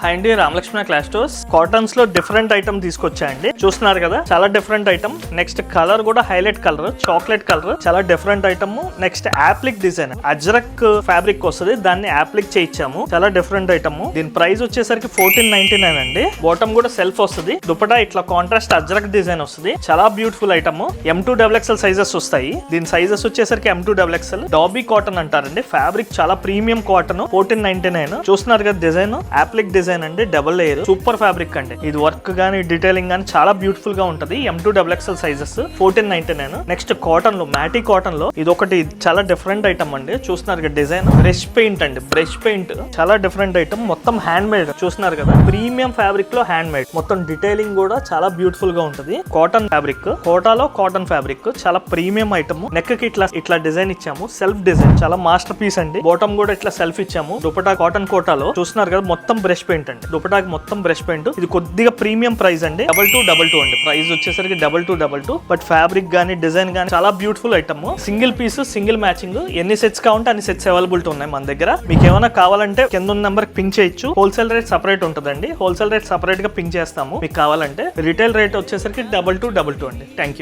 Hi అండి, Ramalakshmana class stores cottons లో different item తీసుకొచ్చాయండి. చూస్తున్నారు కదా, చాలా డిఫరెంట్ ఐటమ్. నెక్స్ట్ కలర్ కూడా హైలైట్ కలర్, చాక్లెట్ కలర్, చాలా different item. Next applique design, ajrak fabric వస్తుంది, దాన్ని యాప్లిక్ చేయించాము. చాలా డిఫరెంట్ ఐటమ్. దీని ప్రైస్ వచ్చేసరికి 1499 అండి. బాటమ్ కూడా సెల్ఫ్ వస్తుంది, దుపటా ఇట్లా కాంట్రాస్ట్ అజ్రక్ డిజైన్ వస్తుంది. చాలా బ్యూటిఫుల్ ఐటమ్. M2XXL సైజెస్ వస్తాయి. దీని సైజెస్ వచ్చేసరికి M2XXL. డాబీ కాటన్ అంటారండి. ఫ్యాబ్రిక్ చాలా ప్రీమియం కాటన్. 1499. చూస్తున్నారు కదా డిజైన్, యాప్లిక్ డిజైన్ అండి, డబుల్ లేయర్, సూపర్ ఫ్యాబ్రిక్ అండి. ఇది వర్క్ గానీ డీటెయిలింగ్ గానీ చాలా బ్యూటిఫుల్ గా ఉంటది. M2XXL sizes 1499. నెక్స్ట్ కాటన్ లో, మ్యాటీ కాటన్ లో ఇది ఒకటి చాలా డిఫరెంట్ ఐటమ్ అండి. చూస్తున్నారు కదా డిజైన్, బ్రష్ పెయింట్ అండి. బ్రష్ పెయింట్ చాలా డిఫరెంట్ ఐటమ్, మొత్తం హ్యాండ్ మేడ్. చూస్తున్నారు కదా, ప్రీమియం ఫ్యాబ్రిక్ లో హ్యాండ్ మేడ్, మొత్తం డీటెయిలింగ్ కూడా చాలా బ్యూటిఫుల్ గా ఉంటది. కాటన్ ఫ్యాబ్రిక్, కోటాలో కాటన్ ఫ్యాబ్రిక్, చాలా ప్రీమియం ఐటమ్. నెక్ కి ఇట్లా డిజైన్ ఇచ్చాము, సెల్ఫ్ డిజైన్, చాలా మాస్టర్ పీస్ అండి. బాటమ్ కూడా ఇట్లా సెల్ఫ్ ఇచ్చాము. దుపటా కాటన్ కోటాలో చూస్తున్నారు కదా, మొత్తం బ్రష్ పెయింట్ అండి. దుపటాకి మొత్తం బ్రష్ పెయింట్. ఇది కొద్దిగా ప్రీమియం ప్రైస్ అండి. 2222 అండి. ప్రైస్ వచ్చేసరికి 2222. బట్ ఫ్యాబ్రిక్ గానీ డిజైన్ గానీ చాలా beautiful item. Single piece, single matching. ఎన్ని సెట్స్ కావాలంటే అన్ని సెట్స్ అవైలబిలిటీ ఉన్నాయి మన దగ్గర. మీకు ఏమైనా కావాలంటే కింద ఉన్న నెంబర్ పింక్ చేయొచ్చు. హోల్సేల్ రేట్ సపరేట్ ఉంటుందండి. హోల్సేల్ రేట్ సపరేట్ గా పింక్ చేస్తాము. మీకు కావాలంటే రిటైల్ రేట్ వచ్చేసరికి 2222 అండి. Thank you.